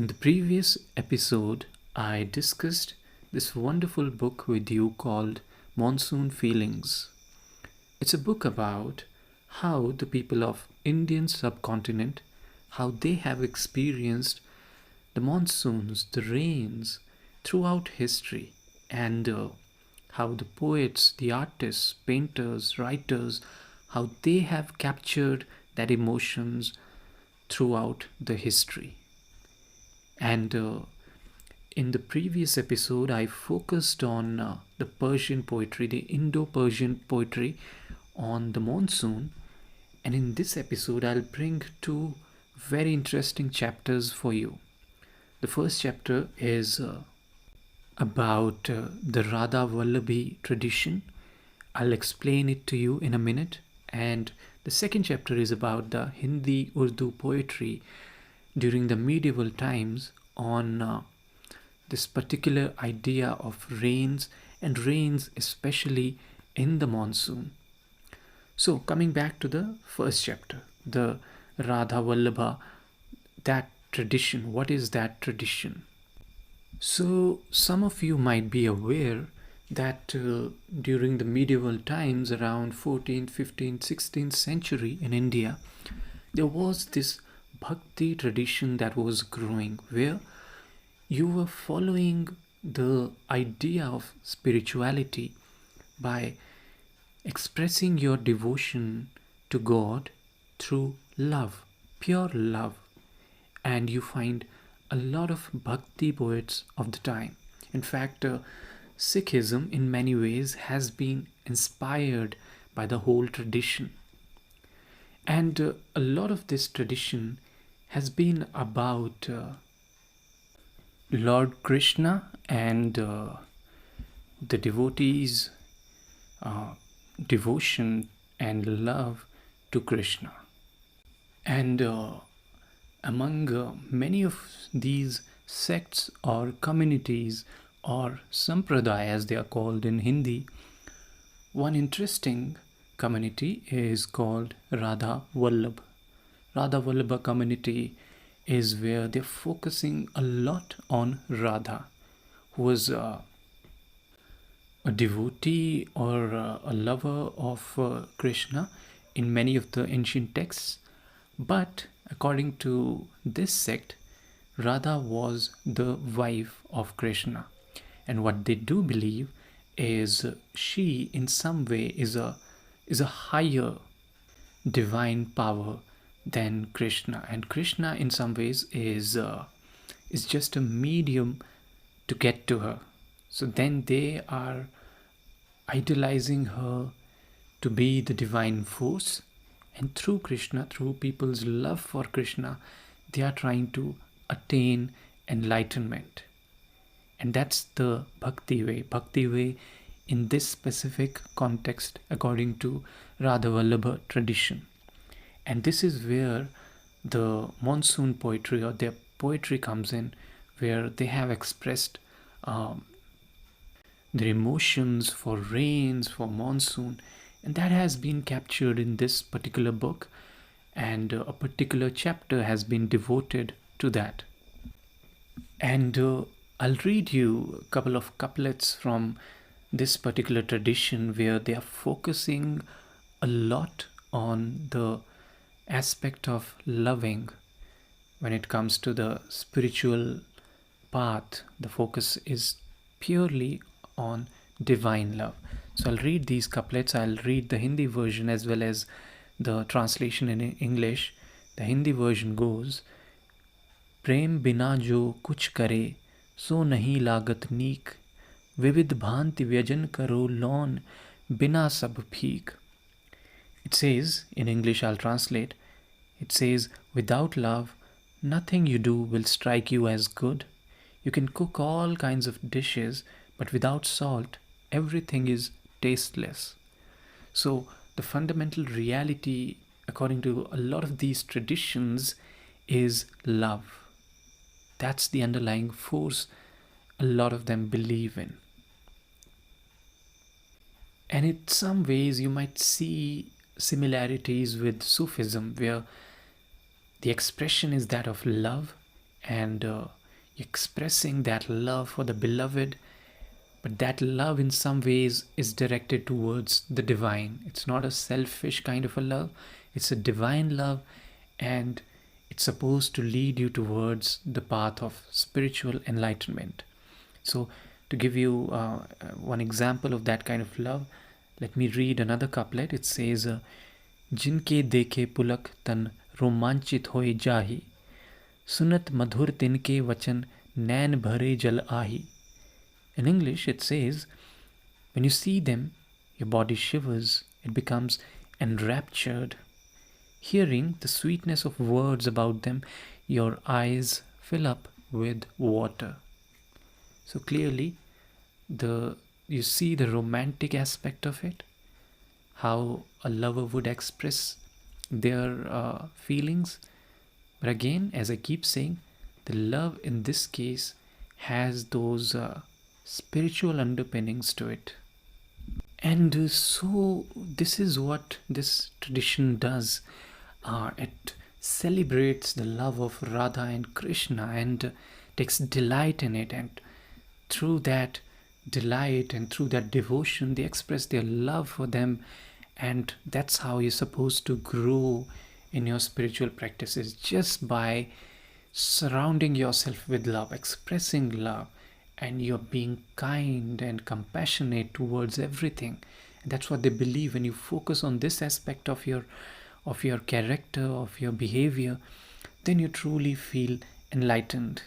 In the previous episode, I discussed this wonderful book with you called Monsoon Feelings. It's a book about how the people of Indian subcontinent, how they have experienced the monsoons, the rains throughout history, and how the poets, the artists, painters, writers, how they have captured that emotions throughout the history. And in the previous episode, I focused on the Persian poetry, the Indo Persian poetry on the monsoon. And in this episode, I'll bring two very interesting chapters for you. The first chapter is about the Radhavallabh tradition. I'll explain it to you in a minute. And the second chapter is about the Hindi-Urdu poetry during the medieval times on this particular idea of rains, and rains especially in the monsoon. So coming back to the first chapter, the Radhavallabh, that tradition. What is that tradition? So some of you might be aware that during the medieval times around 14th, 15th, 16th century in India, there was this bhakti tradition that was growing where you were following the idea of spirituality by expressing your devotion to God through love, pure love. And you find a lot of bhakti poets of the time. In fact, Sikhism in many ways has been inspired by the whole tradition. And a lot of this tradition has been about Lord Krishna and the devotees' devotion and love to Krishna. And among many of these sects or communities or sampradaya as they are called in Hindi, one interesting community is called Radhavallabh. Radhavallabh community is where they're focusing a lot on Radha, who was a devotee or a lover of Krishna in many of the ancient texts. But according to this sect, Radha was the wife of Krishna. And what they do believe is she in some way is a higher divine power than Krishna, and Krishna in some ways is just a medium to get to her. So then they are idolizing her to be the divine force, and through Krishna, through people's love for Krishna, they are trying to attain enlightenment. And that's the bhakti way. Bhakti way in this specific context according to Radhavallabh tradition. And this is where the monsoon poetry or their poetry comes in, where they have expressed their emotions for rains, for monsoon, and that has been captured in this particular book, and a particular chapter has been devoted to that. And I'll read you a couple of couplets from this particular tradition where they are focusing a lot on the aspect of loving. When it comes to the spiritual path, the focus is purely on divine love. So I'll read these couplets. I'll read the Hindi version as well as the translation in English. The Hindi version goes, प्रेम बिना जो कुछ करे सो नहीं लागत नीक, विविध भांति व्यजन करो लौन बिना सब Feke. It says, in English I'll translate, it says, without love, nothing you do will strike you as good. You can cook all kinds of dishes, but without salt, everything is tasteless. So the fundamental reality, according to a lot of these traditions, is love. That's the underlying force a lot of them believe in. And in some ways you might see similarities with Sufism, where the expression is that of love and expressing that love for the beloved. But that love in some ways is directed towards the divine. It's not a selfish kind of a love, it's a divine love, and it's supposed to lead you towards the path of spiritual enlightenment. So, to give you one example of that kind of love, let me read another couplet. It says, जिनके देखे पुलक तन रोमांचित होए जाहि, सुनत मधुर तिनके वचन नैन भरे जल आहि. In English, it says, when you see them, your body shivers, it becomes enraptured. Hearing the sweetness of words about them, your eyes fill up with water. So clearly, you see the romantic aspect of it, how a lover would express their feelings. But again, as I keep saying, the love in this case has those spiritual underpinnings to it. And so this is what this tradition does. It celebrates the love of Radha and Krishna and takes delight in it, and through that delight and through that devotion they express their love for them. And that's how you're supposed to grow in your spiritual practices, just by surrounding yourself with love, expressing love, and you're being kind and compassionate towards everything. And that's what they believe. When you focus on this aspect of your character, of your behavior, then you truly feel enlightened.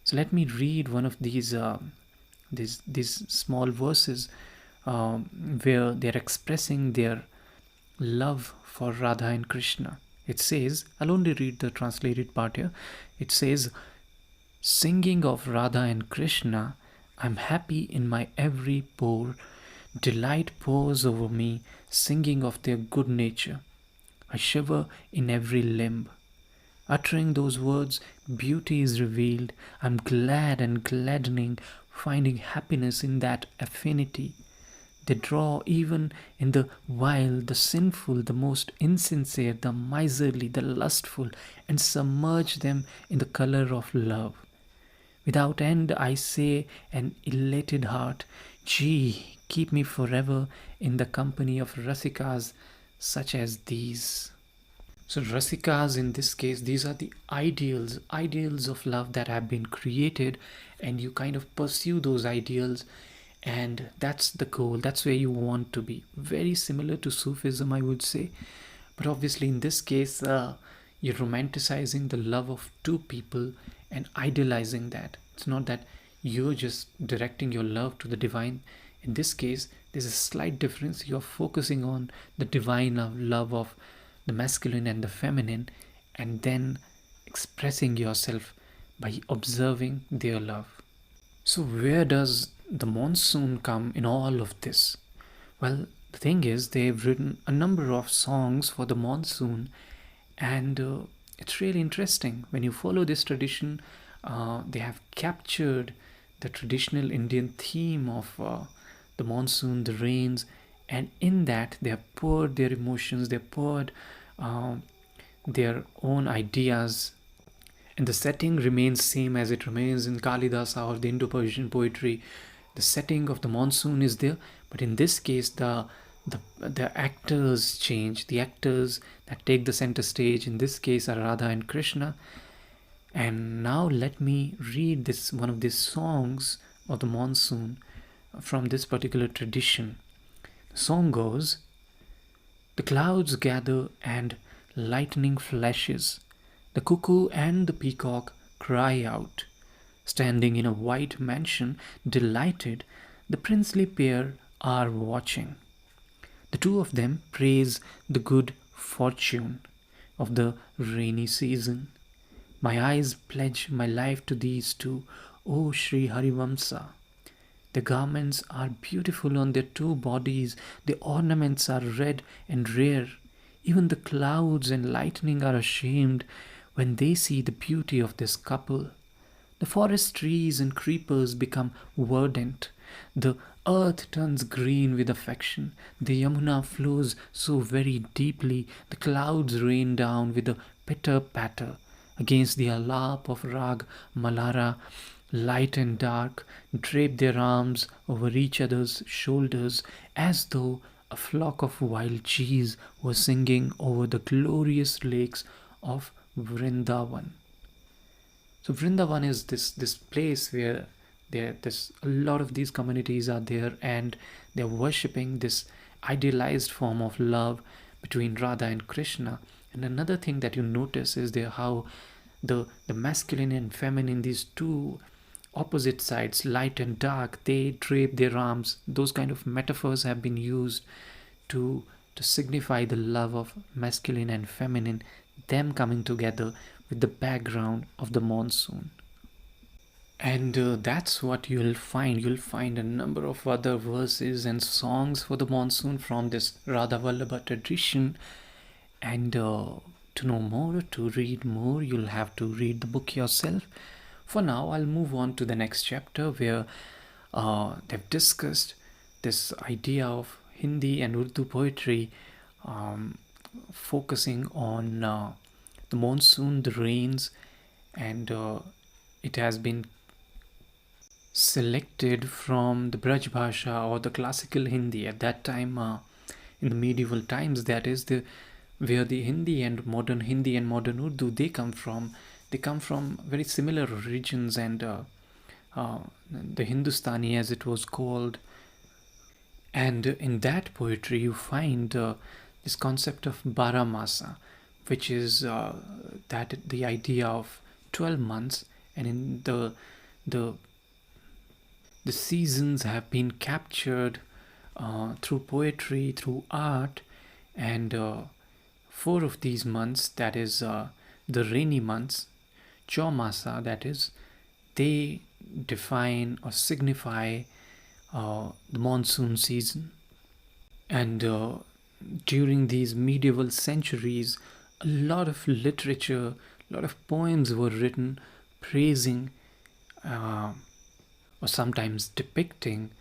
So let me read one of these small verses where they're expressing their love for Radha and Krishna. It says, I'll only read the translated part here. It says, singing of Radha and Krishna, I'm happy in my every pore. Delight pours over me, singing of their good nature. I shiver in every limb. Uttering those words, beauty is revealed. I'm glad and gladdening, finding happiness in that affinity. They draw even in the vile, the sinful, the most insincere, the miserly, the lustful, and submerge them in the color of love. Without end I say, an elated heart, gee, keep me forever in the company of rasikas such as these. So rasikas, in this case, these are the ideals of love that have been created, and you kind of pursue those ideals, and that's the goal. That's where you want to be. Very similar to Sufism, I would say. But obviously in this case, you're romanticizing the love of two people and idealizing that. It's not that you're just directing your love to the divine. In this case, there's a slight difference. You're focusing on the divine love of the masculine and the feminine, and then expressing yourself by observing their love. So where does the monsoon come in all of this? Well, the thing is, they've written a number of songs for the monsoon, and it's really interesting. When you follow this tradition, they have captured the traditional Indian theme of the monsoon, the rains, and in that they have poured their emotions, they have poured their own ideas, and the setting remains same as it remains in Kalidasa or the Indo-Persian poetry. The setting of the monsoon is there, but in this case the actors change. The actors that take the center stage in this case are Radha and Krishna. And now let me read one of these songs of the monsoon from this particular tradition. The song goes, the clouds gather and lightning flashes. The cuckoo and the peacock cry out. Standing in a white mansion, delighted, the princely pair are watching. The two of them praise the good fortune of the rainy season. My eyes pledge my life to these two, O Sri Harivamsa. The garments are beautiful on their two bodies, the ornaments are red and rare. Even the clouds and lightning are ashamed when they see the beauty of this couple. The forest trees and creepers become verdant. The earth turns green with affection. The Yamuna flows so very deeply. The clouds rain down with a pitter-patter. A against the alap of rag malara, light and dark, drape their arms over each other's shoulders as though a flock of wild geese were singing over the glorious lakes of Vrindavan. So Vrindavan is this place where there's a lot of these communities are there, and they're worshipping this idealized form of love between Radha and Krishna. And another thing that you notice is there how the masculine and feminine, these two opposite sides, light and dark, they drape their arms. Those kind of metaphors have been used to signify the love of masculine and feminine, them coming together with the background of the monsoon. And that's what you'll find. You'll find a number of other verses and songs for the monsoon from this Radhavallabh tradition. And to know more, to read more, you'll have to read the book yourself. For now, I'll move on to the next chapter where they've discussed this idea of Hindi and Urdu poetry, focusing on the monsoon, the rains, and it has been selected from the Braj Bhasha or the classical Hindi at that time, in the medieval times. That is the where the Hindi and modern Urdu, they come from. They come from very similar origins, and the Hindustani, as it was called. And in that poetry, you find this concept of Barahamasa, which is that the idea of 12 months, and in the seasons have been captured through poetry, through art, and four of these months, that is the rainy months, Chaumasa, that is, they define or signify the monsoon season. And during these medieval centuries, a lot of literature, a lot of poems were written praising or sometimes depicting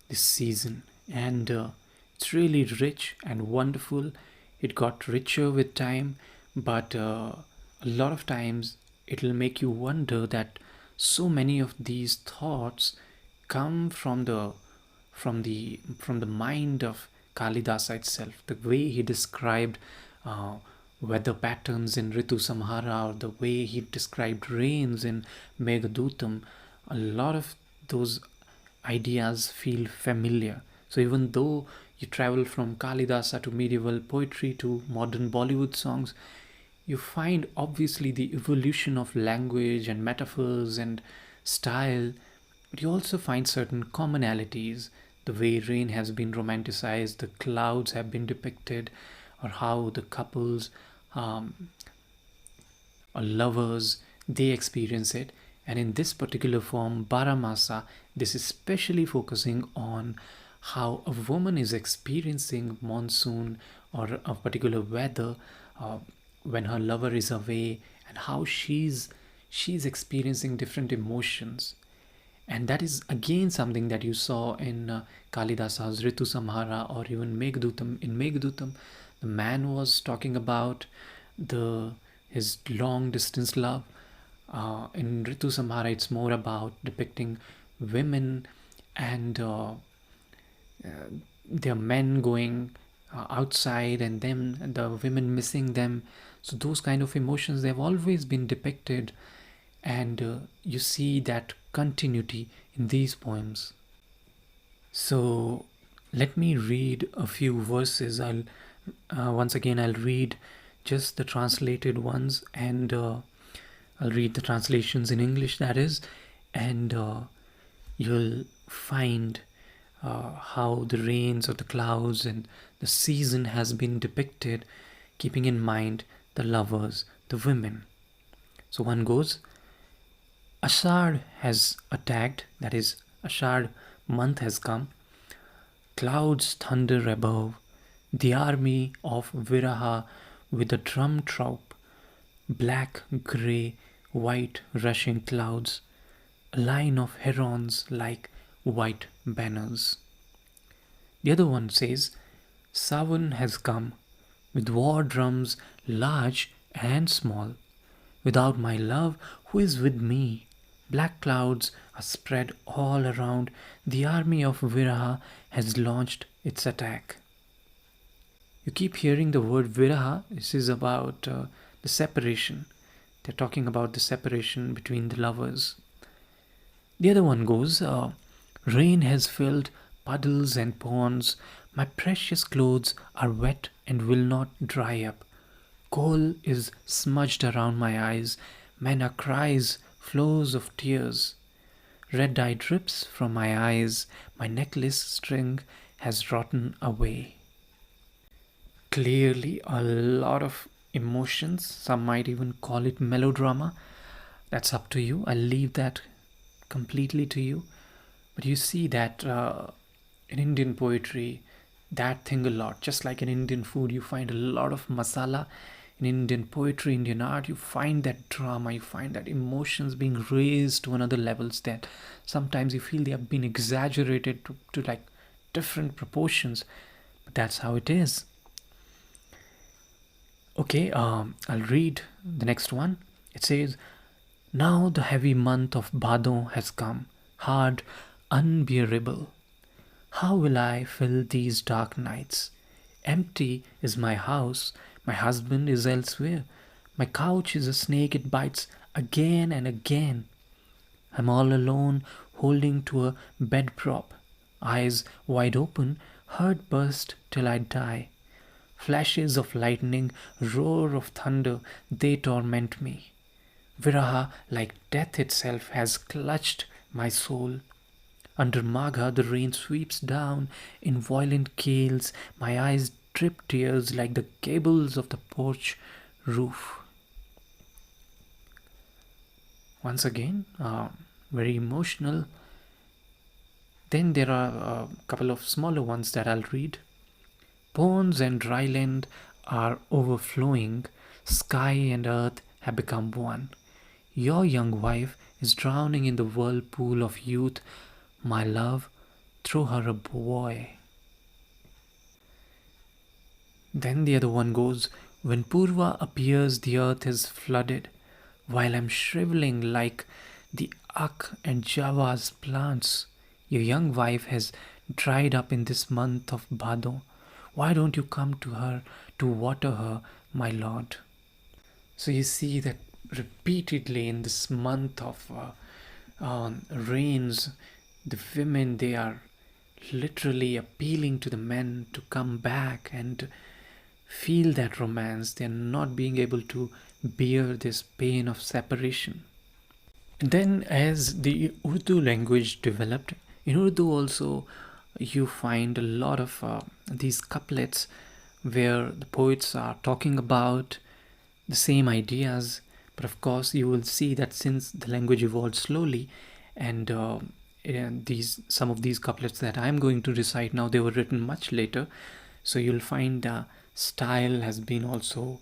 this season. And it's really rich and wonderful. It got richer with time, but a lot of times it'll make you wonder that so many of these thoughts come from the mind of Kalidasa itself. The way he described weather patterns in Ritu Samhara, or the way he described rains in Meghadutam, a lot of those ideas feel familiar. So even though you travel from Kalidasa to medieval poetry to modern Bollywood songs, you find obviously the evolution of language and metaphors and style, but you also find certain commonalities. The way rain has been romanticized, the clouds have been depicted, or how the couples or lovers, they experience it. And in this particular form, Baramasa, this is especially focusing on how a woman is experiencing monsoon or a particular weather when her lover is away, and how she's experiencing different emotions. And that is again something that you saw in Kalidasa's Ritu Samhara, or even Meghadutam. In Meghadutam, the man was talking about his long distance love. In Ritu Samhara, it's more about depicting women and their men going outside, and them, the women missing them. So those kind of emotions, they've always been depicted, and you see that continuity in these poems. So let me read a few verses. I'll once again I'll read just the translated ones, and I'll read the translations in English, that is, and you'll find how the rains or the clouds and the season has been depicted, keeping in mind the lovers, the women. So one goes, Ashad has attacked, that is, Ashad month has come. Clouds thunder above, the army of Viraha with a drum troop, black, grey, white rushing clouds, a line of herons like white banners. The other one says, Savan has come with war drums large and small, Without my love, who is with me? Black clouds are spread all around. The army of Viraha has launched its attack. You keep hearing the word Viraha. This is about the separation. They're talking about the separation between the lovers. The other one goes, rain has filled puddles and ponds. My precious clothes are wet and will not dry up. Coal is smudged around my eyes. Manna cries, flows of tears. Red dye drips from my eyes. My necklace string has rotten away. Clearly, a lot of emotions. Some might even call it melodrama. That's up to you. I'll leave that completely to you. But you see that in Indian poetry, that thing a lot. Just like in Indian food, you find a lot of masala. In Indian poetry, Indian art, you find that drama, you find that emotions being raised to another levels that sometimes you feel they have been exaggerated to like different proportions. But that's how it is. Okay, I'll read the next one. It says, now the heavy month of Bhadon has come, hard, unbearable. How will I fill these dark nights? Empty is my house, my husband is elsewhere. My couch is a snake, it bites again and again. I'm all alone, holding to a bed prop, eyes wide open, heart burst till I die. Flashes of lightning, roar of thunder, they torment me. Viraha, like death itself, has clutched my soul. Under Magha, the rain sweeps down in violent gales. My eyes drip tears like the cables of the porch roof. Once again, very emotional. Then there are a couple of smaller ones that I'll read. Ponds and dry land are overflowing. Sky and earth have become one. Your young wife is drowning in the whirlpool of youth. My love, throw her a buoy. Then the other one goes, when Purva appears, the earth is flooded, while I'm shriveling like the Ak and Java's plants. Your young wife has dried up in this month of Bhadon. Why don't you come to her to water her, my lord? So you see that repeatedly in this month of rains, the women, they are literally appealing to the men to come back and feel that romance. They are not being able to bear this pain of separation. And then as the Urdu language developed, in Urdu also you find a lot of these couplets where the poets are talking about the same ideas. But of course you will see that since the language evolved slowly, and these some of these couplets that I'm going to recite now, they were written much later. So you'll find style has been also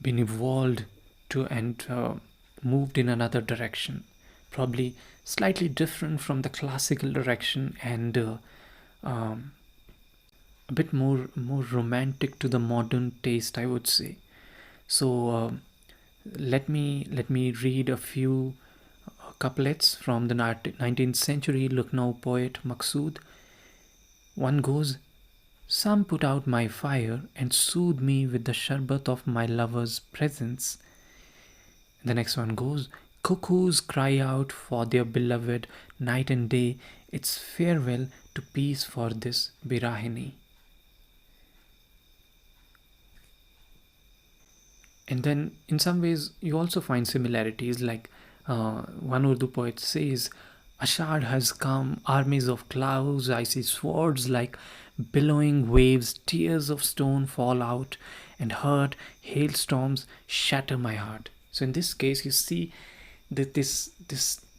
been evolved to and moved in another direction, probably slightly different from the classical direction, and a bit more romantic to the modern taste, I would say. So let me read a few couplets from the 19th century Lucknow poet Maqsood. One goes, some put out my fire and soothe me with the sharbat of my lover's presence. The next one goes, cuckoos cry out for their beloved night and day. It's farewell to peace for this Birahini. And then in some ways you also find similarities, like one Urdu poet says, Ashad has come, armies of clouds, I see swords like billowing waves, tears of stone fall out and hurt, hailstorms shatter my heart. So in this case you see that this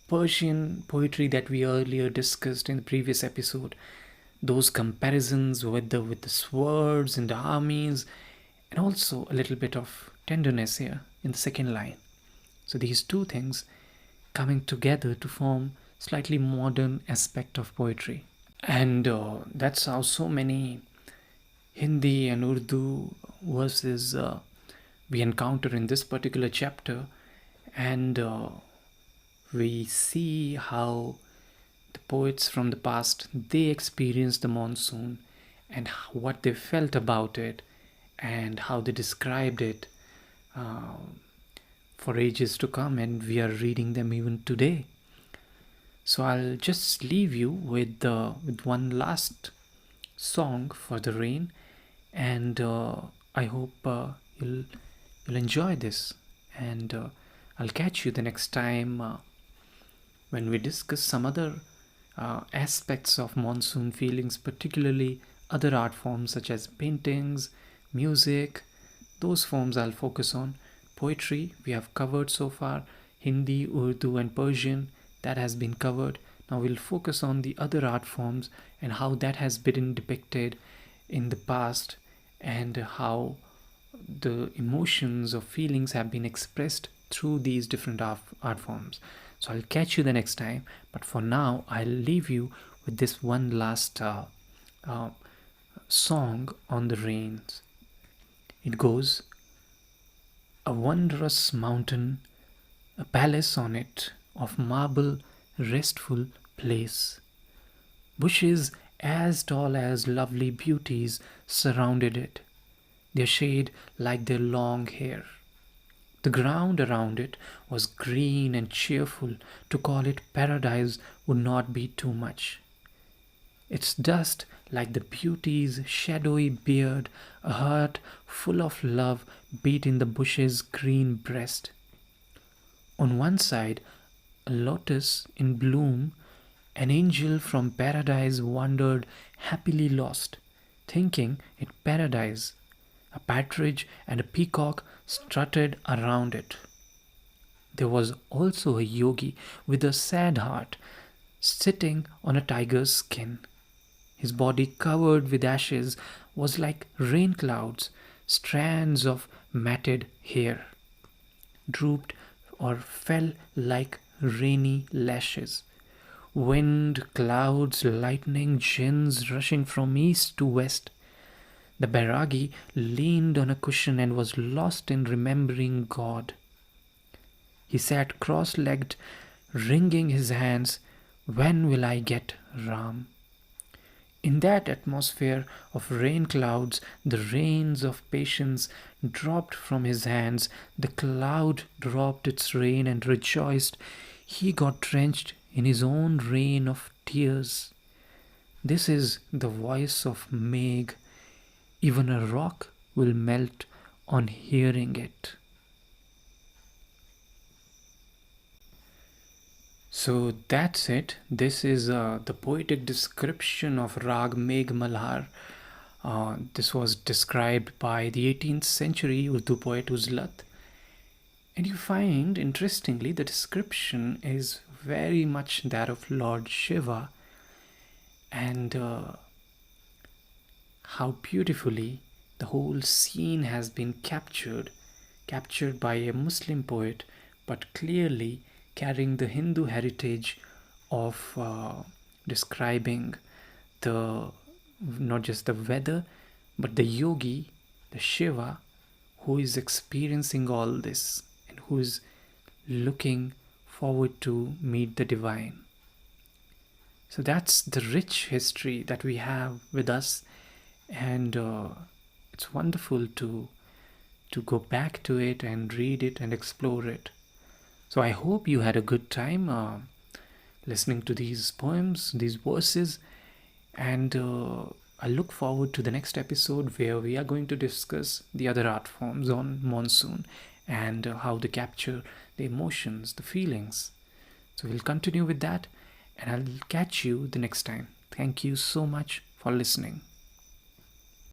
Persian poetry that we earlier discussed in the previous episode, those comparisons with the swords and the armies, and also a little bit of tenderness here in the second line. So these two things coming together to form slightly modern aspect of poetry. And that's how so many Hindi and Urdu verses we encounter in this particular chapter, and we see how the poets from the past, they experienced the monsoon and what they felt about it and how they described it uh, for ages to come, and we are reading them even today. So I'll just leave you with one last song for the rain, and I hope you'll enjoy this, and I'll catch you the next time when we discuss some other aspects of monsoon feelings, particularly other art forms such as paintings, music. Those forms I'll focus on. Poetry we have covered so far, Hindi, Urdu, and Persian, that has been covered. Now we'll focus on the other art forms and how that has been depicted in the past, and how the emotions or feelings have been expressed through these different art forms. So I'll catch you the next time, but for now I'll leave you with this one last uh, song on the rains. It goes: a wondrous mountain, a palace on it of marble, restful place. Bushes as tall as lovely beauties surrounded it, their shade like their long hair. The ground around it was green and cheerful. To call it paradise would not be too much. Its dust, like the beauty's shadowy beard, a heart full of love beat in the bush's green breast. On one side, a lotus in bloom, an angel from paradise wandered happily lost, thinking it paradise. A partridge and a peacock strutted around it. There was also a yogi with a sad heart, sitting on a tiger's skin. His body covered with ashes was like rain clouds. Strands of matted hair drooped or fell like rainy lashes. Wind, clouds, lightning, jinns rushing from east to west. The Bairagi leaned on a cushion and was lost in remembering God. He sat cross-legged, wringing his hands. When will I get Ram? In that atmosphere of rain clouds, the rains of patience dropped from his hands. The cloud dropped its rain and rejoiced. He got drenched in his own rain of tears. This is the voice of Megh. Even a rock will melt on hearing it. So that's it. This is the poetic description of Rag Megh Malhar. This was described by the 18th century Urdu poet Uzlat. And you find, interestingly, the description is very much that of Lord Shiva, and how beautifully the whole scene has been captured by a Muslim poet, but clearly carrying the Hindu heritage of describing the not just the weather, but the yogi, the Shiva, who is experiencing all this and who is looking forward to meet the divine. So that's the rich history that we have with us, and it's wonderful to go back to it and read it and explore it. So I hope you had a good time listening to these poems, these verses, and I look forward to the next episode where we are going to discuss the other art forms on monsoon and how they capture the emotions, the feelings. So we'll continue with that, and I'll catch you the next time. Thank you so much for listening.